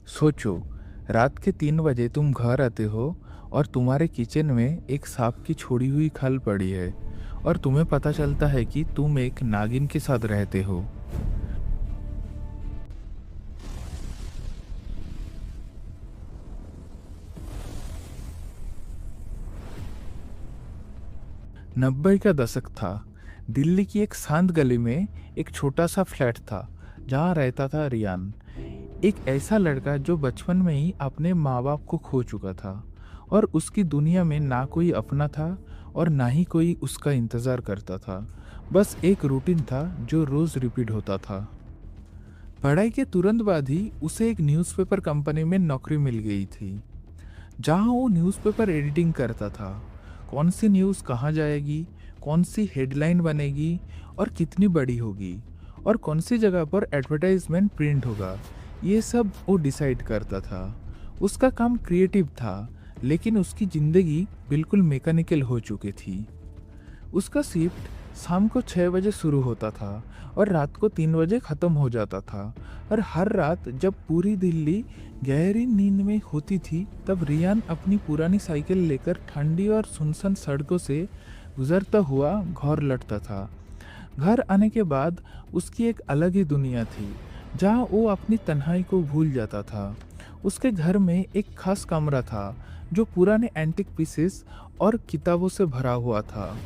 सोचो, रात के 3 बजे तुम घर आते हो और तुम्हारे किचन में एक सांप की छोड़ी हुई खल पड़ी है और तुम्हें पता चलता है कि तुम एक नागिन के साथ रहते हो। 90 का दशक था। दिल्ली की एक शांत गली में एक छोटा सा फ्लैट था जहाँ रहता था रियान। एक ऐसा लड़का जो बचपन में ही अपने माँ बाप को खो चुका था और उसकी दुनिया में ना कोई अपना था और ना ही कोई उसका इंतज़ार करता था। बस एक रूटीन था जो रोज़ रिपीट होता था। पढ़ाई के तुरंत बाद ही उसे एक न्यूज़पेपर कंपनी में नौकरी मिल गई थी जहां वो न्यूज़पेपर एडिटिंग करता था। कौन सी न्यूज़ कहाँ जाएगी, कौन सी हेडलाइन बनेगी और कितनी बड़ी होगी और कौन सी जगह पर एडवर्टाइजमेंट प्रिंट होगा, ये सब वो डिसाइड करता था। उसका काम क्रिएटिव था, लेकिन उसकी ज़िंदगी बिल्कुल मैकेनिकल हो चुकी थी। उसका शिफ्ट शाम को 6 बजे शुरू होता था और रात को 3 बजे ख़त्म हो जाता था। और हर रात जब पूरी दिल्ली गहरी नींद में होती थी, तब रियान अपनी पुरानी साइकिल लेकर ठंडी और सुनसान सड़कों से गुजरता हुआ घर लौटता था। घर आने के बाद उसकी एक अलग ही दुनिया थी जहाँ वो अपनी तन्हाई को भूल जाता था। उसके घर में एक खास कमरा था जो पुराने एंटिक पीसेस और किताबों से भरा हुआ था।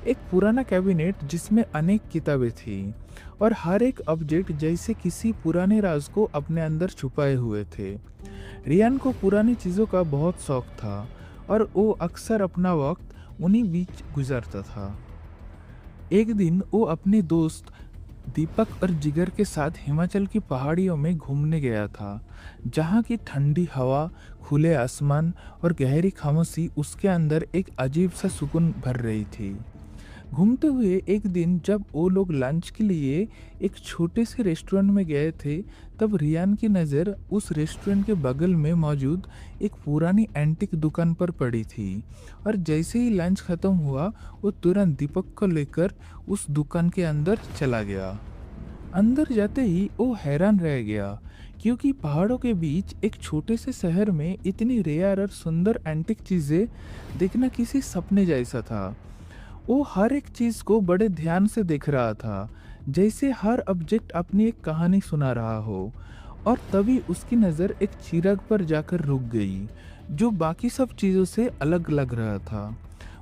एक पुराना कैबिनेट जिसमें अनेक किताबें थी और हर एक ऑब्जेक्ट जैसे किसी पुराने राज को अपने अंदर छुपाए हुए थे। रियान को पुरानी चीज़ों का बहुत शौक था और वो अक्सर अपना वक्त उन्हीं बीच गुजारता था। एक दिन वो अपने दोस्त दीपक और जिगर के साथ हिमाचल की पहाड़ियों में घूमने गया था, जहाँ की ठंडी हवा, खुले आसमान और गहरी खामोशी उसके अंदर एक अजीब सा सुकून भर रही थी। घूमते हुए एक दिन जब वो लोग लंच के लिए एक छोटे से रेस्टोरेंट में गए थे, तब रियान की नज़र उस रेस्टोरेंट के बगल में मौजूद एक पुरानी एंटीक दुकान पर पड़ी थी। और जैसे ही लंच ख़त्म हुआ, वो तुरंत दीपक को लेकर उस दुकान के अंदर चला गया। अंदर जाते ही वो हैरान रह गया, क्योंकि पहाड़ों के बीच एक छोटे से शहर में इतनी रेयर और सुंदर एंटीक चीज़ें देखना किसी सपने जैसा था। वो हर एक चीज़ को बड़े ध्यान से देख रहा था, जैसे हर ऑब्जेक्ट अपनी एक कहानी सुना रहा हो। और तभी उसकी नज़र एक चिराग पर जाकर रुक गई, जो बाकी सब चीज़ों से अलग लग रहा था।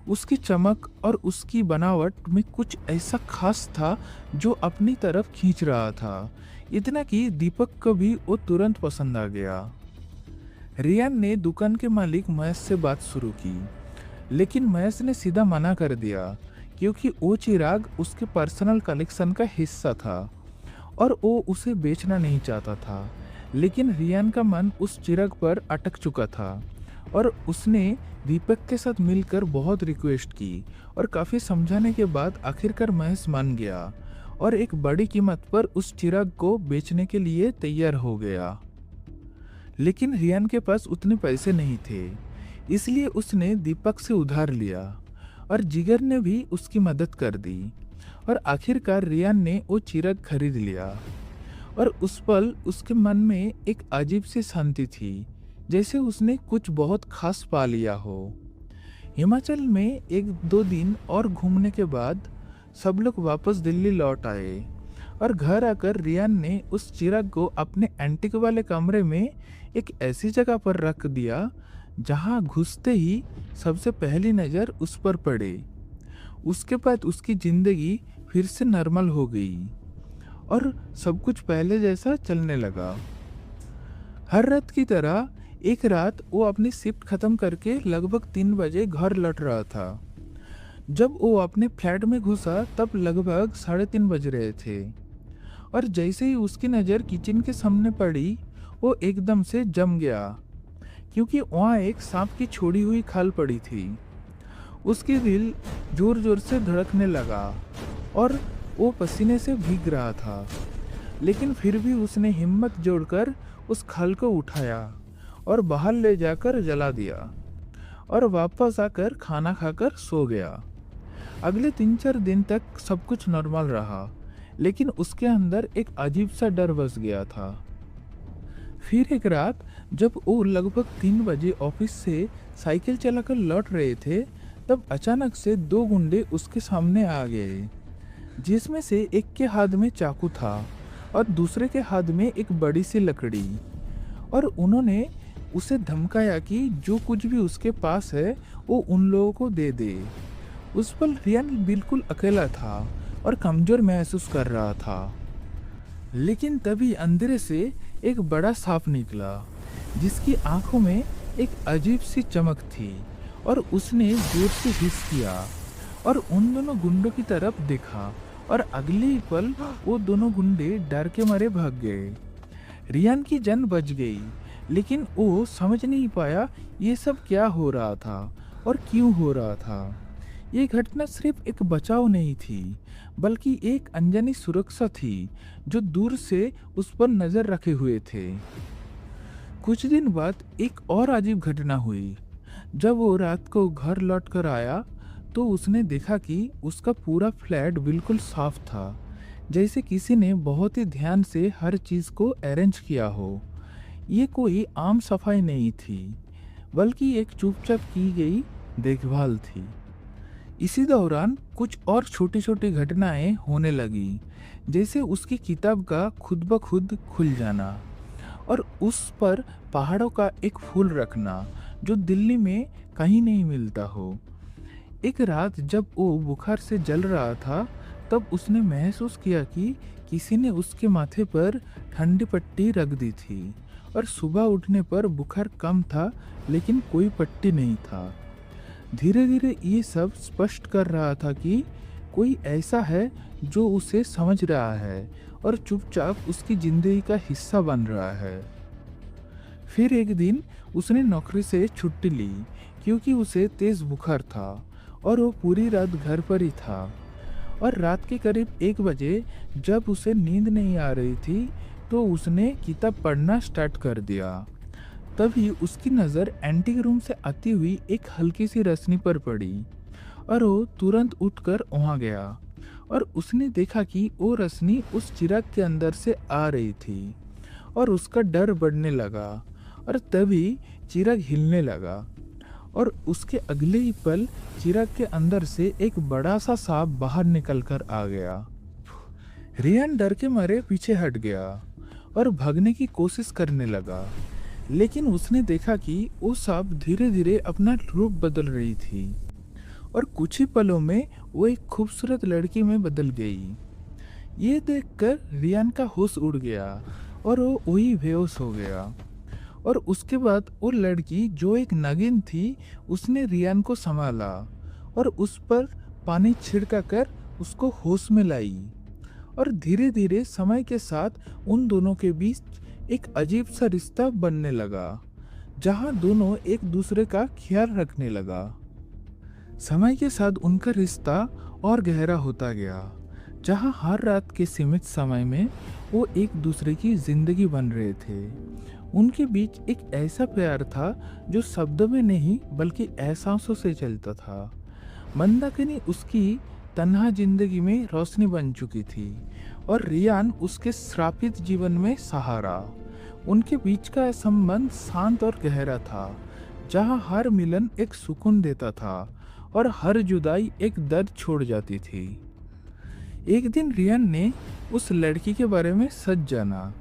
उसकी चमक और उसकी बनावट में कुछ ऐसा खास था जो अपनी तरफ खींच रहा था, इतना कि दीपक को भी वो तुरंत पसंद आ गया। रियान ने दुकान के मालिक महेश से बात शुरू की, लेकिन महेश ने सीधा मना कर दिया, क्योंकि वो चिराग उसके पर्सनल कलेक्शन का हिस्सा था और वो उसे बेचना नहीं चाहता था। लेकिन रियान का मन उस चिराग पर अटक चुका था और उसने दीपक के साथ मिलकर बहुत रिक्वेस्ट की और काफ़ी समझाने के बाद आखिरकार महेश मान गया और एक बड़ी कीमत पर उस चिराग को बेचने के लिए तैयार हो गया। लेकिन रियान के पास उतने पैसे नहीं थे, इसलिए उसने दीपक से उधार लिया और जिगर ने भी उसकी मदद कर दी। और आखिरकार रियान ने वो चिराग खरीद लिया और उस पल उसके मन में एक अजीब सी शांति थी, जैसे उसने कुछ बहुत खास पा लिया हो। हिमाचल में 1-2 दिन और घूमने के बाद सब लोग वापस दिल्ली लौट आए और घर आकर रियान ने उस चिराग को अपने एंटीक वाले कमरे में एक ऐसी जगह पर रख दिया जहां घुसते ही सबसे पहली नज़र उस पर पड़े। उसके बाद उसकी ज़िंदगी फिर से नॉर्मल हो गई और सब कुछ पहले जैसा चलने लगा। हर रात की तरह एक रात वो अपनी शिफ्ट ख़त्म करके लगभग 3 बजे घर लौट रहा था। जब वो अपने फ्लैट में घुसा तब लगभग 3:30 बज रहे थे और जैसे ही उसकी नज़र किचन के सामने पड़ी, वो एकदम से जम गया, क्योंकि वहाँ एक सांप की छोड़ी हुई खाल पड़ी थी। उसकी दिल जोर जोर से धड़कने लगा और वो पसीने से भीग रहा था, लेकिन फिर भी उसने हिम्मत जोड़कर उस खाल को उठाया और बाहर ले जाकर जला दिया और वापस आकर खाना खाकर सो गया। अगले 3-4 दिन तक सब कुछ नॉर्मल रहा, लेकिन उसके अंदर एक अजीब सा डर बस गया था। फिर एक रात जब वो लगभग 3 बजे ऑफिस से साइकिल चलाकर लौट रहे थे, तब अचानक से दो गुंडे उसके सामने आ गए, जिसमें से एक के हाथ में चाकू था और दूसरे के हाथ में एक बड़ी सी लकड़ी। और उन्होंने उसे धमकाया कि जो कुछ भी उसके पास है वो उन लोगों को दे दे। उस पल रियान बिल्कुल अकेला था और कमजोर महसूस कर रहा था। लेकिन तभी अंधेरे से एक बड़ा सांप निकला, जिसकी आंखों में एक अजीब सी चमक थी, और उसने जोर से हिस किया और उन दोनों गुंडों की तरफ देखा, और अगले ही पल वो दोनों गुंडे डर के मारे भाग गए। रियान की जान बच गई, लेकिन वो समझ नहीं पाया ये सब क्या हो रहा था और क्यों हो रहा था। ये घटना सिर्फ एक बचाव नहीं थी, बल्कि एक अनजानी सुरक्षा थी जो दूर से उस पर नजर रखे हुए थे। कुछ दिन बाद एक और अजीब घटना हुई। जब वो रात को घर लौट कर आया तो उसने देखा कि उसका पूरा फ्लैट बिल्कुल साफ था, जैसे किसी ने बहुत ही ध्यान से हर चीज को अरेंज किया हो। ये कोई आम सफाई नहीं थी, बल्कि एक चुपचाप की गई देखभाल थी। इसी दौरान कुछ और छोटी छोटी घटनाएं होने लगी, जैसे उसकी किताब का खुद ब खुद खुल जाना, और उस पर पहाड़ों का एक फूल रखना जो दिल्ली में कहीं नहीं मिलता हो। एक रात जब वो बुखार से जल रहा था, तब उसने महसूस किया कि किसी ने उसके माथे पर ठंडी पट्टी रख दी थी, और सुबह उठने पर बुखार कम था, लेकिन कोई पट्टी नहीं था। धीरे धीरे ये सब स्पष्ट कर रहा था कि कोई ऐसा है जो उसे समझ रहा है और चुपचाप उसकी जिंदगी का हिस्सा बन रहा है। फिर एक दिन उसने नौकरी से छुट्टी ली, क्योंकि उसे तेज बुखार था और वो पूरी रात घर पर ही था। और रात के करीब 1 बजे जब उसे नींद नहीं आ रही थी, तो उसने किताब पढ़ना स्टार्ट कर दिया। तभी उसकी नज़र एंटीक रूम से आती हुई एक हल्की सी रोशनी पर पड़ी, और वो तुरंत उठकर वहां गया, और उसने देखा कि वो रोशनी उस चिराग के अंदर से आ रही थी, और उसका डर बढ़ने लगा। और तभी चिराग हिलने लगा, और उसके अगले ही पल चिराग के अंदर से एक बड़ा सा सांप बाहर निकल कर आ गया। रियान डर के मारे पीछे हट गया और भागने की कोशिश करने लगा, लेकिन उसने देखा कि वो सांप धीरे धीरे अपना रूप बदल रही थी, और कुछ ही पलों में वो एक खूबसूरत लड़की में बदल गई। ये देखकर रियान का होश उड़ गया और वो वही बेहोश हो गया। और उसके बाद वो लड़की जो एक नागिन थी, उसने रियान को संभाला और उस पर पानी छिड़का कर उसको होश में लाई। और धीरे धीरे समय के साथ उन दोनों के बीच एक अजीब सा रिश्ता बनने लगा, जहां दोनों एक दूसरे का ख्याल रखने लगा। समय के साथ उनका रिश्ता और गहरा होता गया, जहां हर रात के सीमित समय में वो एक दूसरे की जिंदगी बन रहे थे। उनके बीच एक ऐसा प्यार था जो शब्दों में नहीं बल्कि एहसासों से चलता था। मंदाकिनी उसकी तन्हा जिंदगी में रोशनी बन चुकी थी, और रियान उसके श्रापित जीवन में सहारा। उनके बीच का संबंध शांत और गहरा था, जहां हर मिलन एक सुकून देता था और हर जुदाई एक दर्द छोड़ जाती थी। एक दिन रियान ने उस लड़की के बारे में सच जाना,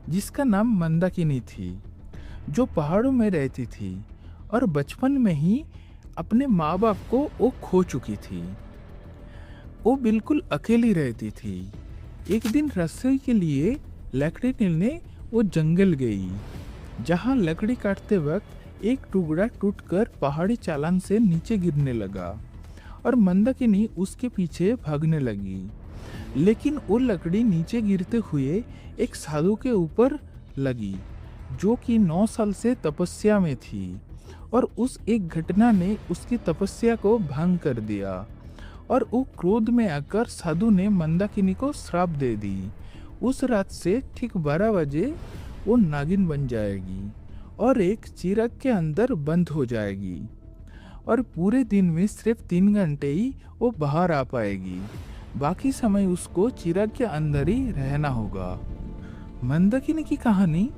जिसका नाम मंदाकिनी थी, जो पहाड़ों में रहती थी और बचपन में ही अपने माँ बाप को वो खो चुकी थी। वो बिल्कुल अकेली रहती थी। एक दिन रसोई के लिए लकड़ी लेने वो जंगल गई, जहाँ लकड़ी काटते वक्त एक टुकड़ा टूटकर पहाड़ी चालान से नीचे गिरने लगा, और मंदाकिनी उसके पीछे भागने लगी। लेकिन वो लकड़ी नीचे गिरते हुए एक साधु के ऊपर लगी, जो कि 9 साल से तपस्या में थी, और उस एक घटना ने उसकी तपस्या को भंग कर दिया। और वो क्रोध में आकर साधु ने मंदाकिनी को श्राप दे दी। उस रात से ठीक 12 बजे वो नागिन बन जाएगी और एक चिराग के अंदर बंद हो जाएगी, और पूरे दिन में सिर्फ 3 घंटे ही वो बाहर आ पाएगी। बाकी समय उसको चिराग के अंदर ही रहना होगा। मंदाकिनी की कहानी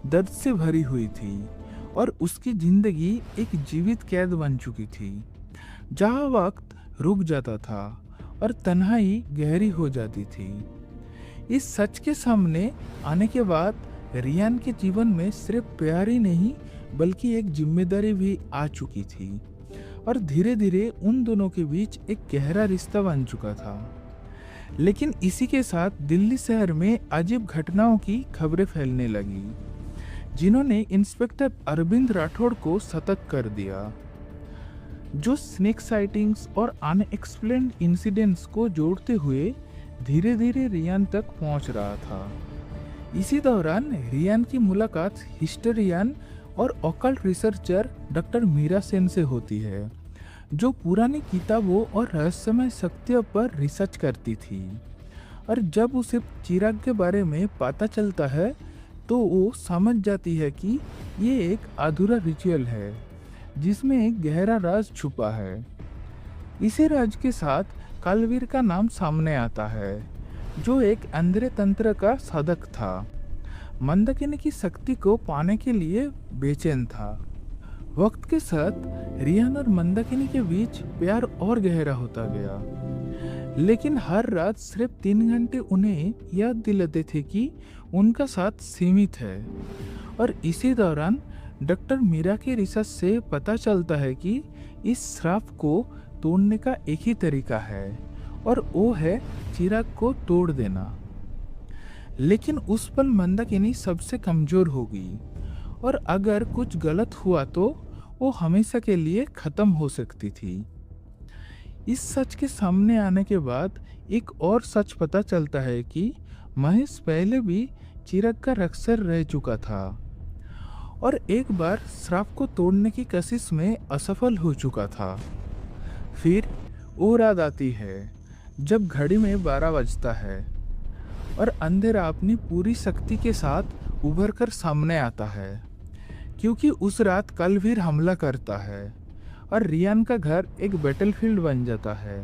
दर्द से भरी हुई थी और उसकी जिंदगी एक जीवित कैद बन चुकी थी, जहाँ वक्त रुक जाता था और तन्हाई गहरी हो जाती थी। इस सच के सामने आने के बाद रियान के जीवन में सिर्फ प्यार ही नहीं बल्कि एक जिम्मेदारी भी आ चुकी थी और धीरे धीरे उन दोनों के बीच एक गहरा रिश्ता बन चुका था। लेकिन इसी के साथ दिल्ली शहर में अजीब घटनाओं की खबरें फैलने लगी, जिन्होंने इंस्पेक्टर अरविंद राठौड़ को सतर्क कर दिया, जो स्नेक साइटिंग्स और अनएक्सप्लेन्ड इंसिडेंट्स को जोड़ते हुए धीरे धीरे रियान तक पहुंच रहा था। इसी दौरान रियान की मुलाकात हिस्टोरियन और occult researcher doctor Meera Sen से होती है, जो पुरानी किताबों और रहस्यमय शक्तियों पर रिसर्च करती थी। और जब उसे चिराग के बारे में पता चलता है तो वो समझ जाती है कि ये एक अधूरा रिचुअल है जिसमें एक गहरा राज छुपा है। इसी राज के साथ कालवीर का नाम सामने आता है, जो एक अंधेरे तंत्र का साधक था, मंदाकिनी की शक्ति को पाने के लिए बेचैन था। वक्त के साथ रियान और मंदाकिनी के बीच प्यार और गहरा होता गया, लेकिन हर रात सिर्फ 3 घंटे उन्हें याद दिलाते थे कि उनका साथ सीमित है। और इसी दौरान डॉक्टर मीरा के रिसर्च से पता चलता है कि इस श्राप को तोड़ने का एक ही तरीका है और वो है चिराग को तोड़ देना। लेकिन उस पल मंदाकिनी सबसे कमजोर होगी और अगर कुछ गलत हुआ तो वो हमेशा के लिए खत्म हो सकती थी। इस सच के सामने आने के बाद एक और सच पता चलता है कि महेश पहले भी चिराग का रक्षक रह चुका था और एक बार श्राप को तोड़ने की कोशिश में असफल हो चुका था। फिर वो रात आती है जब घड़ी में 12 बजता है और अंधेरा अपनी पूरी शक्ति के साथ उभर कर सामने आता है, क्योंकि उस रात कालवीर हमला करता है और रियान का घर एक बैटलफील्ड बन जाता है,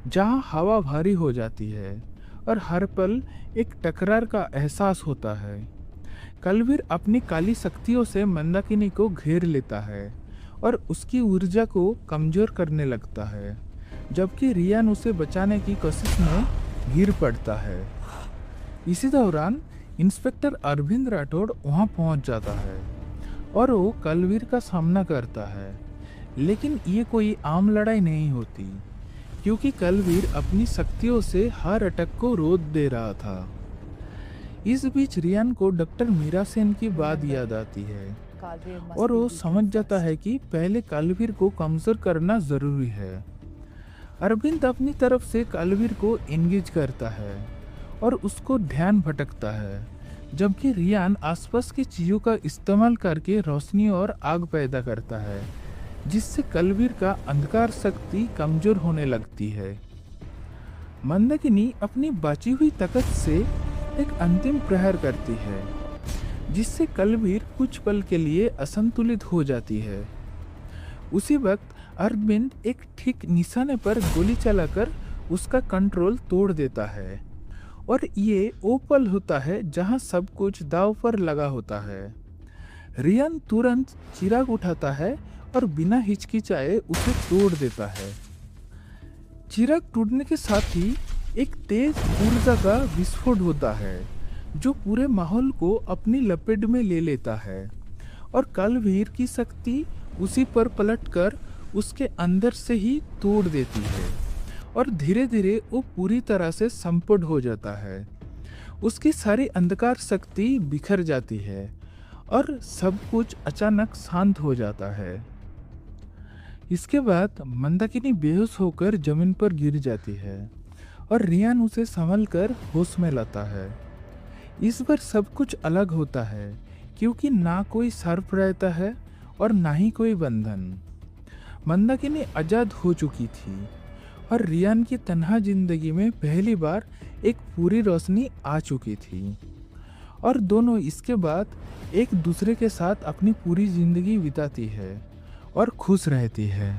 जहां हवा भारी हो जाती है और हर पल एक टकरार का एहसास होता है। कालवीर अपनी काली शक्तियों से मंदाकिनी को घेर लेता है और उसकी ऊर्जा को कमजोर करने लगता है, जबकि रियान उसे बचाने की कोशिश में गिर पड़ता है। इसी दौरान इंस्पेक्टर अरविंद राठौड़ वहां पहुंच जाता है और वो कालवीर का सामना करता है, लेकिन ये कोई आम लड़ाई नहीं होती, क्योंकि कालवीर अपनी शक्तियों से हर अटैक को रोक दे रहा था। इस बीच रियान को डॉक्टर मीरा सेन की बात याद आती है और वो समझ जाता है कि पहले कालवीर को कमजोर करना जरूरी है। अरविंद अपनी तरफ से कालवीर को एंगेज करता है और उसको ध्यान भटकता है, जबकि रियान आसपास की चीजों का इस्तेमाल करके रोशनी और आग पैदा करता है, जिससे कालवीर का अंधकार शक्ति कमजोर होने लगती है। मंदाकिनी अपनी बची हुई ताकत से एक अंतिम प्रहार करती है, जिससे कालवीर कुछ पल के लिए असंतुलित हो जाती है। उसी वक्त अरविंद एक ठीक निशाने पर गोली चलाकर उसका कंट्रोल तोड़ देता है और ये वो पल होता है जहां सब कुछ दांव पर लगा होता है। रियान तुरंत चिराग उठाता है और बिना हिचकिचाए उसे तोड़ देता है। चिराग टूटने के साथ ही एक तेज ऊर्जा का विस्फोट होता है, जो पूरे माहौल को अपनी लपेट में ले लेता है और कालवीर की शक्ति उसी पर पलटकर उसके अंदर से ही तोड़ देती है और धीरे धीरे वो पूरी तरह से संपूर्ण हो जाता है। उसकी सारी अंधकार शक्ति बिखर जाती है और सब कुछ अचानक शांत हो जाता है। इसके बाद मंदाकिनी बेहोश होकर जमीन पर गिर जाती है और रियान उसे संभल कर होश में लाता है। इस बार सब कुछ अलग होता है, क्योंकि ना कोई सर्प रहता है और ना ही कोई बंधन। मंदाकिनी आजाद हो चुकी थी और रियान की तन्हा जिंदगी में पहली बार एक पूरी रोशनी आ चुकी थी और दोनों इसके बाद एक दूसरे के साथ अपनी पूरी जिंदगी बिताती है और खुश रहती है।